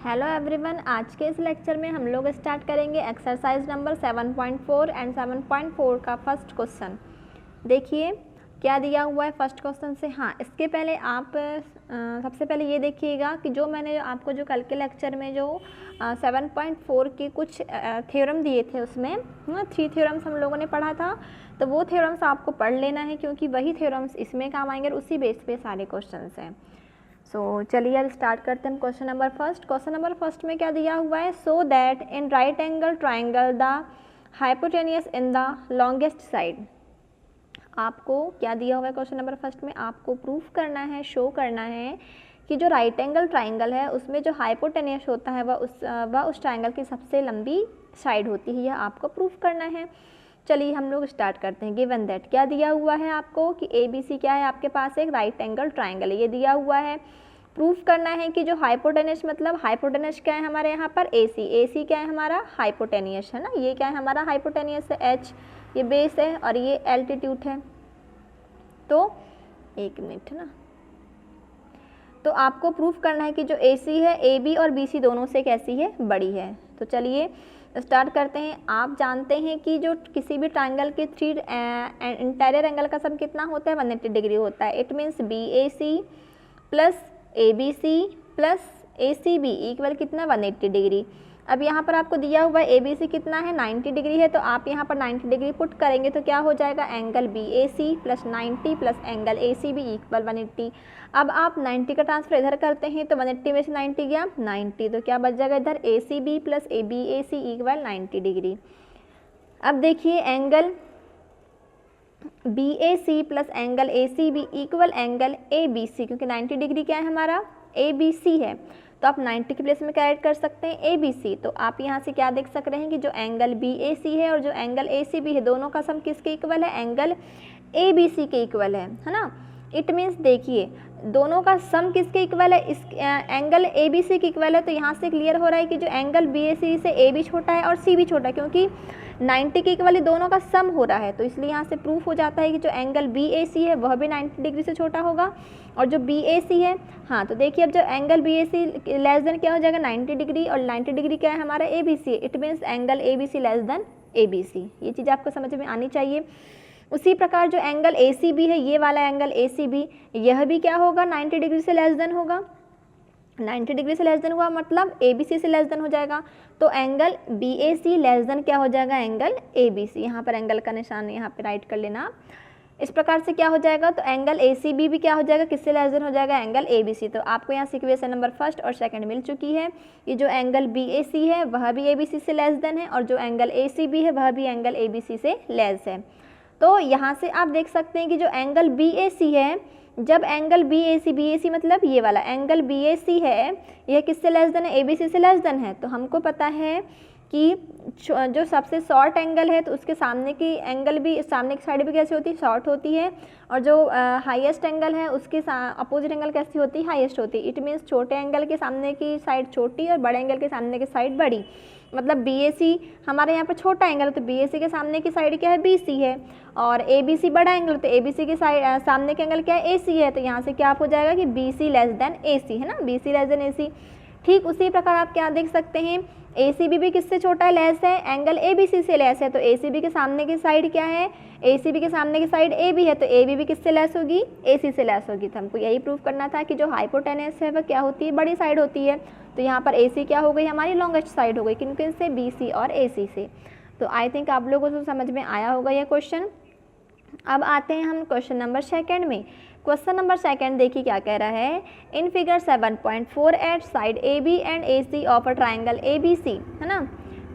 Hello everyone, आज के इस लेक्चर में हम लोग स्टार्ट करेंगे एक्सरसाइज नंबर 7.4 एंड 7.4 का फर्स्ट क्वेश्चन। देखिए क्या दिया हुआ है फर्स्ट क्वेश्चन से। हाँ, इसके पहले आप सबसे पहले ये देखिएगा कि जो मैंने आपको जो कल के लेक्चर में जो 7.4 के कुछ थ्योरम दिए थे उसमें 3 थ्योरम्स हम लोगों ने पढ़ा था, तो वो थ्योरम्स आपको पढ़ लेना है क्योंकि वही थ्योरम्स इसमें काम आएंगे और उसी बेस पे सारे क्वेश्चन हैं। चलिए अब स्टार्ट करते हैं question number first. Question number first में क्या दिया हुआ है, so that in right angle triangle the hypotenuse in the longest side. आपको क्या दिया हुआ है क्वेश्चन नंबर फर्स्ट में, आपको प्रूफ करना है, शो करना है कि जो राइट एंगल ट्राइंगल है उसमें जो हाइपोटेनियस होता है वह उस ट्राइंगल की सबसे लंबी साइड होती है, यह आपको प्रूफ करना है। चलिए हम लोग स्टार्ट करते हैं। गिवन दैट क्या दिया हुआ है आपको कि ABC क्या है, आपके पास एक राइट एंगल ट्राइंगल है, ये दिया हुआ है। प्रूफ करना है कि जो हाइपोटेनियस मतलब हाइपोटेनियस क्या है हमारे यहाँ पर AC क्या है हमारा हाइपोटेनियस है ना, ये क्या है हमारा हाइपोटेनियस है H, ये बेस है और ये एल्टीट्यूड है। तो एक मिनट ना, तो आपको प्रूफ करना है कि जो AC है AB और BC दोनों से कैसी है, बड़ी है। तो चलिए स्टार्ट करते हैं। आप जानते हैं कि जो किसी भी ट्राइंगल के 3 इंटीरियर एंगल का सम कितना होता है, 180 डिग्री होता है। It means BAC plus ABC plus ACB equal कितना 180 डिग्री। अब यहाँ पर आपको दिया हुआ है ABC कितना है 90 डिग्री है, तो आप यहाँ पर 90 डिग्री पुट करेंगे तो क्या हो जाएगा, angle BAC plus 90 plus angle ACB equal 180। अब आप 90 का ट्रांसफर इधर करते हैं तो 180 में से 90 गया 90, तो क्या बच जाएगा इधर ACB plus BAC equal 90 degree. अब देखिए angle BAC plus angle ACB equal angle ABC, क्योंकि 90 डिग्री क्या है हमारा ABC है, तो आप 90 के प्लेस में क्या ऐड कर सकते हैं ABC। तो आप यहाँ से क्या देख सक रहे हैं कि जो एंगल BAC है और जो एंगल ACB है दोनों का सम किसके इक्वल है, एंगल ABC के इक्वल है ना। इट मीन्स देखिए दोनों का सम किसके इक्वल है, इस एंगल ABC के इक्वल है। तो यहाँ से क्लियर हो रहा है कि जो एंगल BAC से AB छोटा है और C भी छोटा है, क्योंकि 90 के इक्वल दोनों का सम हो रहा है। तो इसलिए यहाँ से प्रूफ हो जाता है कि जो एंगल BAC है वह भी 90 डिग्री से छोटा होगा और जो BAC है, हाँ तो देखिए अब जो एंगल BAC लेस देन क्या हो जाएगा 90 डिग्री, और 90 डिग्री क्या है हमारा ABC, it means angle ABC less than ABC। ये चीज़ आपको समझ में आनी चाहिए। उसी प्रकार जो एंगल ACB है, ये वाला एंगल ACB, यह भी क्या होगा 90 डिग्री से लेस देन होगा। 90 डिग्री से लेस देन हुआ मतलब ABC से लेस देन हो जाएगा, तो एंगल BAC लेस देन क्या हो जाएगा, एंगल ABC। यहाँ पर एंगल का निशान यहाँ पे राइट कर लेना। इस प्रकार से क्या हो जाएगा, तो एंगल ACB भी क्या हो जाएगा, किससे लेस देन हो जाएगा, एंगल ABC। तो आपको यहाँ से इक्वेशन नंबर फर्स्ट और सेकंड मिल चुकी है कि जो एंगल BAC है वह भी ABC से लेस देन है और जो एंगल ACB है वह भी एंगल ABC से लेस है। तो यहाँ से आप देख सकते हैं कि जो एंगल BAC है, जब एंगल BAC मतलब ये वाला एंगल BAC है, यह किससे लेस देन है, ABC से लेस देन है। तो हमको पता है कि जो सबसे शॉर्ट एंगल है तो उसके सामने की एंगल भी, सामने की साइड भी कैसी होती है, शॉर्ट होती है, और जो हाईएस्ट एंगल है उसके अपोजिट एंगल कैसी होती है, हाईएस्ट होती है। इट मीन्स छोटे एंगल के सामने की साइड छोटी और बड़े एंगल के सामने की साइड बड़ी। मतलब BAC हमारे यहाँ पर छोटा एंगल है तो BAC के सामने की साइड क्या है, BC है, और ABC बड़ा एंगल तो ABC के साइड सामने के एंगल क्या है, AC है। तो यहाँ से क्या हो जाएगा कि BC लेस देन AC है ना, BC लेस देन AC। ठीक उसी प्रकार आप क्या देख सकते हैं, ACB भी किससे छोटा है, लेस है, एंगल ABC से लेस है। तो ACB के सामने की साइड क्या है, ACB के सामने की साइड AB है, तो AB भी किससे लेस होगी, AC से लेस होगी। तो हमको यही प्रूफ करना था कि जो हाइपोटेनस है वह क्या होती है, बड़ी साइड होती है। तो यहाँ पर AC क्या हो गई, हमारी लॉन्गेस्ट साइड हो गई, किन किन से, BC और AC से। तो आई थिंक आप लोगों को समझ में आया होगा यह क्वेश्चन। अब आते हैं हम क्वेश्चन नंबर सेकंड में। क्वेश्चन नंबर सेकंड देखिए क्या कह रहा है, in figure 7.4 at side AB and AC of a triangle ABC है ना।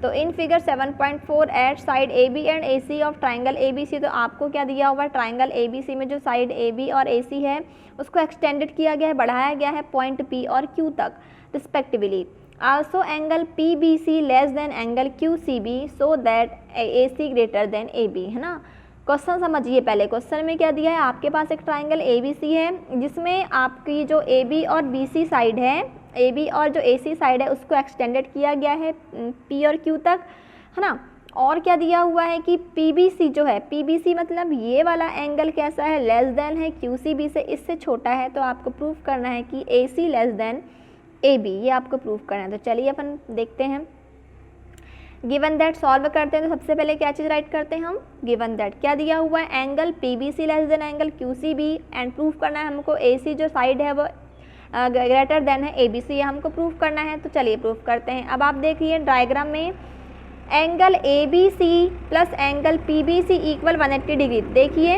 तो in figure 7.4 at side AB and AC of triangle ABC, तो आपको क्या दिया हुआ है, ट्राइंगल ABC में जो साइड AB और AC है उसको एक्सटेंडेड किया गया है, बढ़ाया गया है पॉइंट P और Q तक respectively. Also angle PBC less than angle QCB so that AC greater than AB है ना। क्वेश्चन समझिए, पहले क्वेश्चन में क्या दिया है, आपके पास एक ट्राइंगल ABC है जिसमें आपकी जो AB और BC साइड है, AB और जो AC साइड है उसको एक्सटेंडेड किया गया है P और Q तक है ना। और क्या दिया हुआ है कि PBC जो है, PBC मतलब ये वाला एंगल कैसा है, लेस देन है QCB से, इससे छोटा है। तो आपको प्रूफ करना है कि AC less than A B, ये आपको प्रूफ करना है। तो चलिए अपन देखते हैं। गिवन दैट सॉल्व करते हैं तो सबसे पहले क्या चीज़ राइट करते हैं हम, गिवन दैट क्या दिया हुआ है, angle P B C less than angle Q C B and proof करना है हमको ए सी जो साइड है वो ग्रेटर देन है ए बी सी, ये हमको प्रूफ करना है। तो चलिए प्रूफ करते हैं। अब आप देखिए डायग्राम में angle A B C plus angle P B C equal 180 डिग्री। देखिए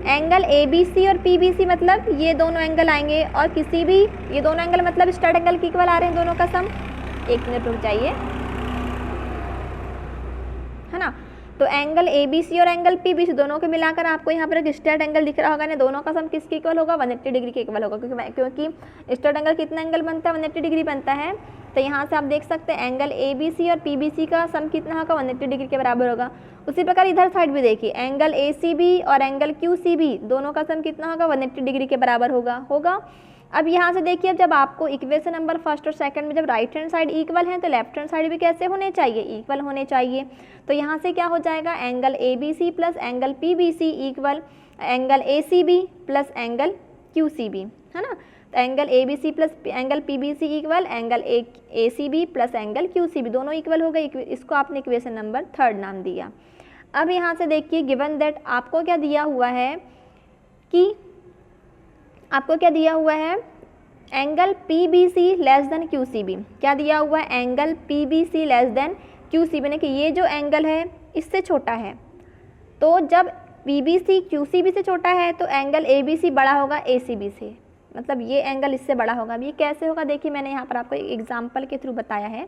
एंगल ए बी सी और पी बी सी मतलब ये दोनों एंगल आएंगे और किसी भी ये दोनों एंगल मतलब स्ट्रेट एंगल के इक्वल आ रहे हैं दोनों का सम। एक मिनट रुक जाइए, है ना। तो एंगल ए बी सी और एंगल पी बी सी दोनों को मिलाकर आपको यहाँ पर एक स्ट्रेट एंगल दिख रहा होगा ना, दोनों का सम किसके इक्वल होगा, 180 डिग्री के इक्वल होगा, क्योंकि स्ट्रेट एंगल कितना एंगल बनता है, 180 डिग्री बनता है। तो यहाँ से आप देख सकते हैं एंगल ए बी सी और पी बी सी का सम कितना होगा, 180 डिग्री के बराबर होगा। उसी प्रकार इधर साइड भी देखिए एंगल ए सी बी और एंगल क्यू सी बी दोनों का सम कितना होगा, 180 डिग्री के बराबर होगा। अब यहाँ से देखिए जब आपको इक्वेशन नंबर फर्स्ट और सेकंड में जब राइट हैंड साइड इक्वल है तो लेफ्ट हैंड साइड भी कैसे होने चाहिए, इक्वल होने चाहिए। तो यहाँ से क्या हो जाएगा, angle A B C plus angle P B C equal angle A C B plus angle Q C B, है ना। तो angle A B C plus angle P B C equal angle A C B plus angle Q C B, दोनों equal हो गए। इसको आपने equation number third नाम दिया। अब यहाँ से देखिए गिवन दैट आपको क्या दिया हुआ है कि आपको क्या दिया हुआ है, angle P B C less than Q C B. क्या दिया हुआ है, angle P B C less than Q C B, यानी कि ये जो एंगल है इससे छोटा है। तो जब P B C Q C B से छोटा है तो एंगल ए बी सी बड़ा होगा ए सी बी से, मतलब ये एंगल इससे बड़ा होगा। अब ये कैसे होगा, देखिए मैंने यहाँ पर आपको एक एग्जाम्पल के थ्रू बताया है।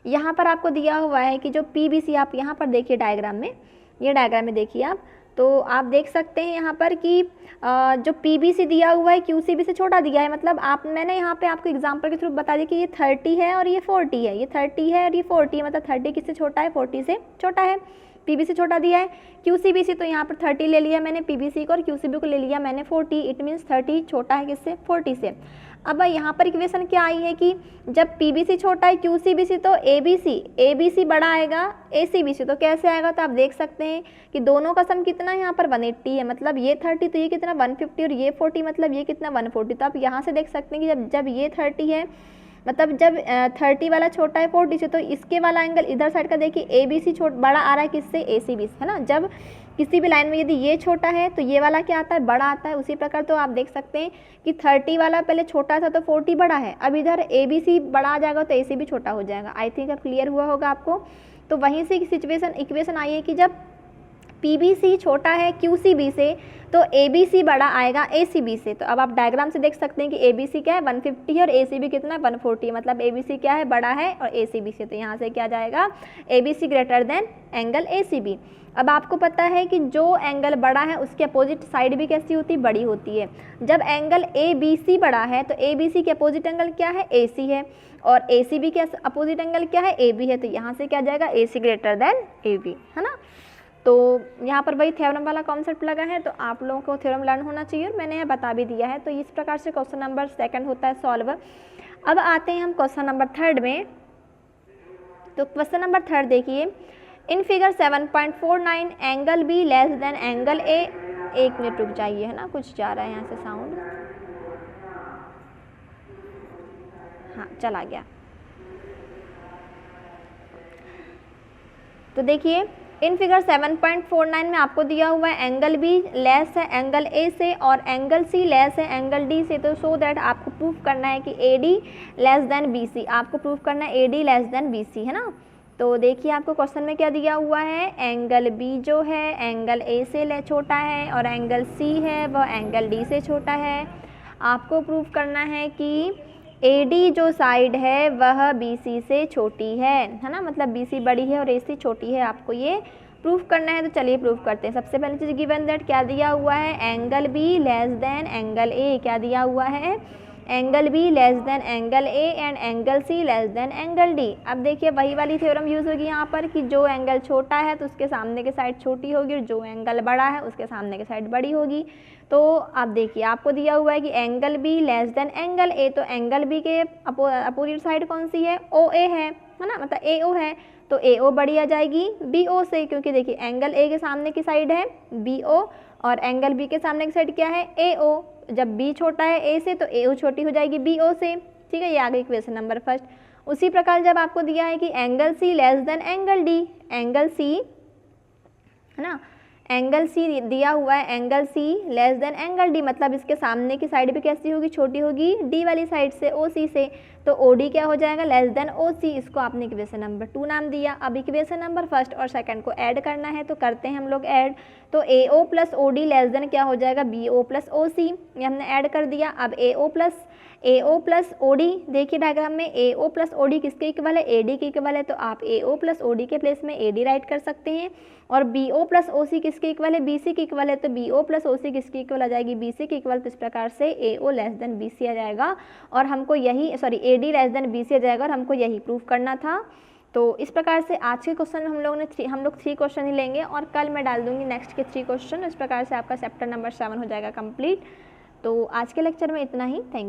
यहाँ पर आपको दिया हुआ है कि जो पी बी सी, आप यहाँ पर देखिए डायग्राम में, ये डायग्राम में देखिए आप, तो आप देख सकते हैं यहाँ पर कि जो पी बी सी दिया हुआ है क्यू सी बी से छोटा दिया है। मतलब मैंने यहाँ पे आपको एग्जांपल के थ्रू बता दिया कि ये 30 है और ये 40 है, ये 30 है और ये 40 है, मतलब 30 किससे छोटा है, 40 से छोटा है। पी बी सी छोटा दिया है, क्यू सी बी सी तो यहाँ पर 30 ले लिया मैंने पी बी सी को और क्यू सी बी को ले लिया मैंने 40, इट मीन्स 30 छोटा है किससे, 40 से। अब यहाँ पर इक्वेशन क्या आई है कि जब पी बी सी छोटा है क्यू सी बी सी तो ए बी सी बड़ा आएगा ए सी बी सी, तो कैसे आएगा, तो आप देख सकते हैं कि दोनों का सम कितना है यहाँ पर 180 है, मतलब ये 30 तो ये कितना 150 और ये 40 मतलब ये कितना 140। तो आप यहाँ से देख सकते हैं कि जब ये 30 है, मतलब जब 30 वाला छोटा है 40 से, तो इसके वाला एंगल इधर साइड का देखिए ए बी सी बड़ा आ रहा है किससे, ए सी बी से, है ना। जब किसी भी लाइन में यदि ये छोटा है तो ये वाला क्या आता है, बड़ा आता है। उसी प्रकार तो आप देख सकते हैं कि 30 वाला पहले छोटा था तो 40 बड़ा है, अब इधर ए बी सी बड़ा आ जाएगा तो ए सी भी छोटा हो जाएगा। आई थिंक अब क्लियर हुआ होगा आपको। तो वहीं से इक्वेशन आई है कि जब पी बी सी छोटा है क्यू सी बी से तो ए बी सी बड़ा आएगा ए सी बी से। तो अब आप डायग्राम से देख सकते हैं कि ए बी सी क्या है 150 और ए सी बी कितना 140, मतलब ए बी सी क्या है, बड़ा है और ए सी बी से, तो यहाँ से क्या जाएगा, A B C greater than angle A C B. अब आपको पता है कि जो एंगल बड़ा है उसके अपोजिट साइड भी कैसी होती है, बड़ी होती है। जब एंगल ए बी सी बड़ा है तो ए बी सी के अपोजिट एंगल क्या है, ए सी है, और ए सी बी के अपोजिट एंगल क्या है, ए बी है। तो यहाँ से क्या जाएगा, ए सी ग्रेटर देन ए बी, है ना। तो यहाँ पर वही थ्योरम वाला कॉन्सेप्ट लगा है, तो आप लोगों को थ्योरम लर्न होना चाहिए और मैंने यह बता भी दिया है। तो इस प्रकार से क्वेश्चन नंबर सेकंड होता है सॉल्व। अब आते हैं हम क्वेश्चन नंबर थर्ड में। तो क्वेश्चन नंबर थर्ड देखिए, in figure 7.49 angle B less than angle ए। एक मिनट रुक जाइए, है ना, कुछ जा रहा है यहाँ से साउंड, हाँ चला गया। तो देखिए इन फिगर 7.49 में आपको दिया हुआ है एंगल बी लेस है एंगल ए से और एंगल सी लेस है एंगल डी से। तो सो दैट आपको प्रूफ करना है कि A D less than B C, आपको प्रूफ करना है A D less than B C, है ना। तो देखिए आपको क्वेश्चन में क्या दिया हुआ है, एंगल बी जो है एंगल ए से छोटा है और एंगल सी है वह एंगल डी से छोटा है। आपको प्रूफ करना है कि ए डी जो साइड है वह बी सी से छोटी है ना, मतलब बी सी बड़ी है और ए सी छोटी है, आपको ये प्रूफ करना है। तो चलिए प्रूफ करते हैं। सबसे पहले चीज़ गिवन दैट क्या दिया हुआ है, angle B less than angle A. क्या दिया हुआ है, angle B less than angle A and angle C less than angle D. अब देखिए वही वाली थ्योरम यूज़ होगी यहाँ पर कि जो एंगल छोटा है तो उसके सामने की साइड छोटी होगी और जो एंगल बड़ा है उसके सामने की साइड बड़ी होगी। तो आप देखिए आपको दिया हुआ है कि angle B less than angle ए, तो एंगल बी के अपोजिट साइड कौन सी है, ओ ए है ना, मतलब ए ओ है, तो ए ओ बड़ी आ जाएगी बी ओ से, क्योंकि देखिए एंगल ए के सामने की साइड है बी ओ और एंगल बी के सामने की साइड क्या है, ए ओ। जब बी छोटा है ए से तो ए ओ छोटी हो जाएगी बी ओ से, ठीक है, ये आ गई इक्वेशन नंबर फर्स्ट। उसी प्रकार जब आपको दिया है कि angle C less than angle D, angle C है ना, एंगल सी दिया हुआ है, angle C less than angle D, मतलब इसके सामने की साइड भी कैसी होगी, छोटी होगी, डी वाली साइड से, ओ सी से, तो ओ डी क्या हो जाएगा, लेस देन ओ सी। इसको आपने इक्वेशन नंबर 2 नाम दिया। अब इक्वेशन नंबर फर्स्ट और सेकंड को ऐड करना है, तो करते हैं हम लोग ऐड। तो A O plus O D less than क्या हो जाएगा, बी ओ प्लस ओ सी, ये हमने ऐड कर दिया। अब ए ओ प्लस ओ डी, देखिए डायग्राम में ए ओ प्लस ओ डी किसके इक्वल है, ए डी के इक्वल है, तो आप ए ओ प्लस ओ डी के प्लेस में ए डी राइट कर सकते हैं। और बी ओ प्लस ओ सी किसके इक्वल है, बी सी के इक्वल है, तो बी ओ प्लस ओ सी किसकी इक्वल आ जाएगी, बी सी के इक्वल। तो इस प्रकार से A O less than B C आ जाएगा और हमको यही, sorry, A D less than B C आ जाएगा और हमको यही प्रूव करना था। तो इस प्रकार से आज के क्वेश्चन में हम लोग 3 क्वेश्चन ही लेंगे और कल मैं डाल दूंगी नेक्स्ट के 3 क्वेश्चन। इस प्रकार से आपका चैप्टर नंबर 7 हो जाएगा कंप्लीट। तो आज के लेक्चर में इतना ही। Thank you.